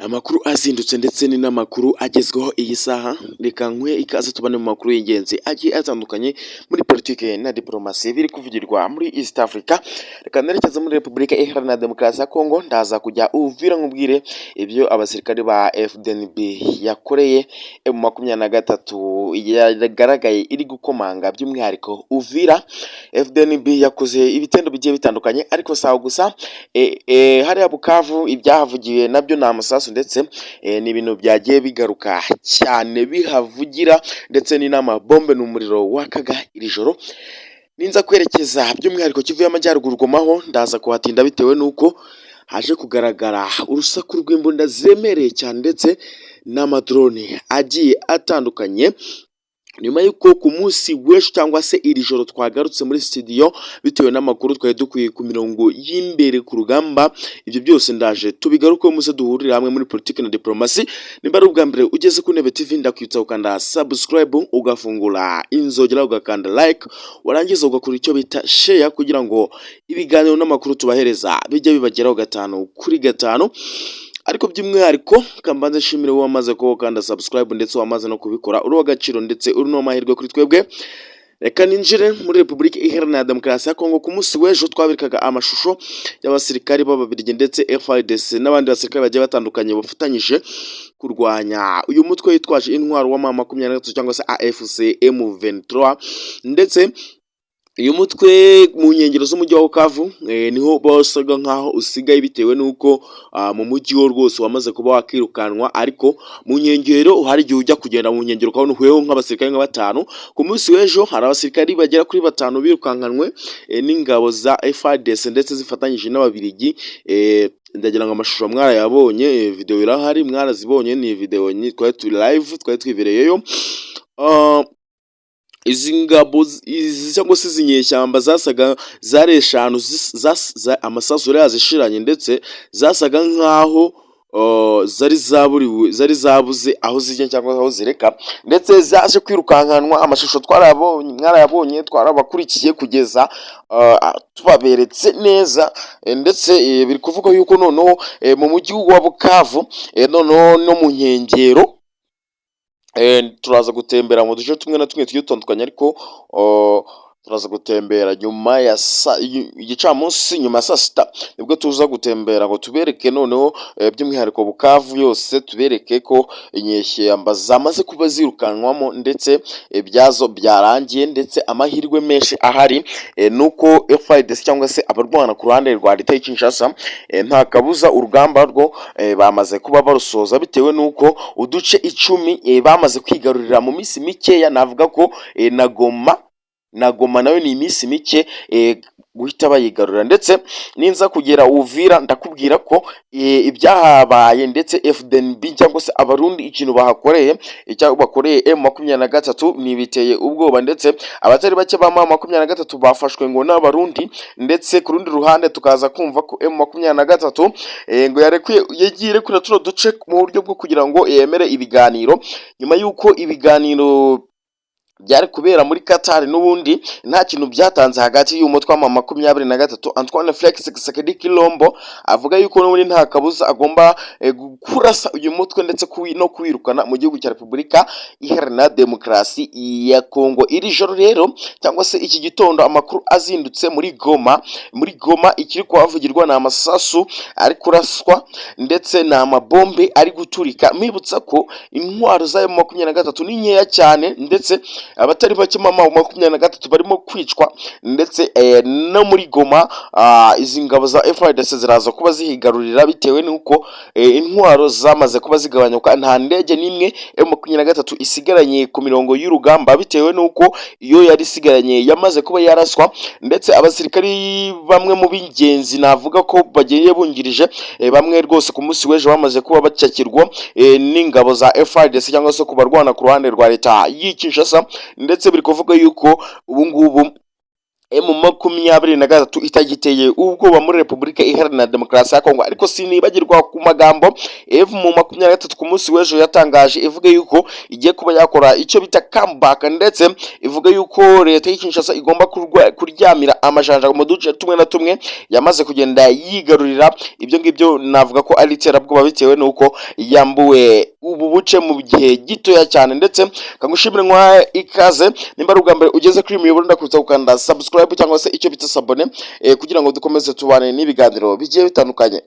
Amakuru azindutse ndetse ni n'amakuru agezweho iyi saha, reka nkwe ikaze tubane mu makuru y'ingenzi agiye atandukanye muri politike na diplomasi biri kuvugirwa muri East Africa. Reka nerekeza muri Repubulika Iharanira Demokarasi ya Kongo, ndaza kujya Uvira nkubwire ibyo abasirikari ba FDNB yakoreye M23 yagaragaye iri gukomanga, by'umwihariko Uvira. FDNB yakoze ibitendo bigiye bitandukanye, ariko sawa gusa hariya Bukavu ibyahavugiwe nabyo ni amasasu ndetse ni ibintu byagiye bigaruka cyane bihavugira, ndetse ni n'amabombe n'umuriro wakaga iri joro. Ninza kwerekeza by'umwihariko Kivu y'Amajyaruguru Gomaho, ndaza kuhatinda bitewe n'uko haje kugaragara urusaku rw'imbunda ziremereye cyane ndetse n'amadrone agiye atandukanye, nyuma y'uko ku munsi w'ejo cyangwa se iri joro twagarutse muri studio bitewe n'amakuru twari dukwiye ku mirongo y'imbere ku rugamba. Ibyo byose ndaje tubigarukeho, muze duhurire hamwe muri politiki na diplomasi. Nimba ari ubwa mbere ugeze ku Ntebe TV, ndakwitsa ukanda subscribe, ugafungura inzogera, ugakanda like, warangiza ugakora icyo bita share, kugira ngo ibiganiro n'amakuru tubahereza bijye bibageraho 5 kuri 5. Ariko by'umwihariko kambanze nshimire wowe wamaze ko kanda subscribe ndetse wamaze no kubikora, uri w'agaciro ndetse uri no mahirwe kuri twebwe. Reka ninjire muri Repubulika Iharanira Demokarasi ya Kongo. Ku munsi w'ejo twabirikaga amashusho y'abasirikari b'Ababiligi ndetse FARDC n'abandi basirikare bagiye batandukanye bafatanyije kurwanya uyu mutwe witwaje intwaro wa M23 cyangwa se AFC M23, ndetse uyu mutwe mu nkengero z'umujyi wa Bukavu niho basaga nkaho usigaye, bitewe n'uko mu mujyi wo rwose wamaze kuba wakirukanwa, ariko mu nkengero hari igihe ujya kugenda mu nkengero ukabona uhuyeho nk'abasirikare nka 5. Ku munsi w'ejo hari abasirikari bagera kuri 5 birukankanwe n'ingabo za FARDC ndetse zifatanyije n'Ababiligi. Ndagira ngo amashusho mwarayabonye, video irahari mwarazibonye, ni video twari turi live, twari twibereyeyo. Izi ngabo cyangwa se izinyeshyamba zasaga zari 5 amasasu yazishiranye, ndetse zasaga nkaho zari zabuze aho zijya cyangwa aho zireka, ndetse zaje kwirukankanwa. Amashusho mwarayabonye, twarabakurikiye kugeza tubaberetse neza, ndetse biri kuvuga yuko noneho mu mujyi wa Bukavu noneho no mu nkengero turaza gutembera mu duce tumwe na tumwe tugiye dutandukanye, ariko turaza gutembera nyuma ya igicamunsi, nyuma ya saa sita nibwo tuza gutembera ngo tubereke noneho by'umwihariko Bukavu yose, tubereke ko inyeshyamba zamaze kuba zirukanwamo ndetse byazo byarangiye, ndetse amahirwe menshi ahari nuko FARDC cyangwa se abarwana ku ruhande rwa leta y'Kinshasa nta kabuza urugamba rwo bamaze kuba barusoza, bitewe n'uko uduce 10 bamaze kwigarurira mu minsi mikeya. Navuga ko na Goma nayo ni iminsi mike guhita bayigarura, ndetse ninza kugera Uvira ndakubwira ko ibyahabaye, ndetse FDNB cyangwa se abarundi ikintu bahakoreye, icyo bakoreye M23 nibiteye ubwoba, ndetse abatari bake ba M23 bafashwe ngo n'abarundi, ndetse ku rundi ruhande tukaza kumva ko M23 ngo yagiye kuri tuno duce mu buryo bwo kugira ngo yemere ibiganiro, nyuma y'uko ibiganiro byari kubera muri Qatar n'ubundi nta kintu byatanze hagati y'umutwe wa M23. Antoine Felix Tshisekedi Tshilombo avuga yuko n'ubundi nta kabuza agomba kurasa uyu mutwe ndetse no kwirukana mu gihugu cya Repubulika Iharanira Demokarasi ya Kongo. Iri joro rero cyangwa se iki gitondo amakuru azindutse muri Goma ikiri kuhavugirwa ni amasasu ari kuraswa ndetse ni amabombe ari guturika. Mibutsa ko intwaro za M23 ni nkeya cyane, ndetse abatari bake M23 barimo kwicwa, ndetse no muri Goma izi ngabo za FARDC ziraza kuba zihigarurira, bitewe n'uko intwaro zamaze kuba zigabanyuka. Nta ndege n'imwe M23 isigaranye ku mirongo y'urugamba, bitewe n'uko iyo yari isigaranye yamaze kuba yaraswa, ndetse abasirikari bamwe mu b'ingenzi navuga ko bagiye bungirije bamwe rwose ku munsi w'ejo bamaze kuba bacakirwa n'ingabo za FARDC cyangwa se kubarwana ku ruhande rwa leta y'Kinshasa, ndetse biri kuvuga yuko ubu ngubu M23 itagiteye ubwoba muri Repubulika Iharanira Demokarasi ya Kongo. Ariko sinibagirwa ku magambo M23 ku munsi w'ejo yatangaje ivuga yuko igiye kuba yakora icyo bita comeback, ndetse ivuga yuko leta y'Kinshasa igomba kuryamira amajanja mu duce tumwe na tumwe yamaze kugenda yigarurira. Ibyo ngibyo navuga ko ari iterabwoba bitewe nuko yambuwe ubu buce mu gihe gitoya cyane. Ndetse kangushimire nkwa ikaze nimba ari ubwa mbere ugeze kuri miyoboro, ndakuza gukanda subscribe cyangwa se icyo bita sabone kugira ngo dukomeze tubane n'ibiganiro bigiye bitandukanye.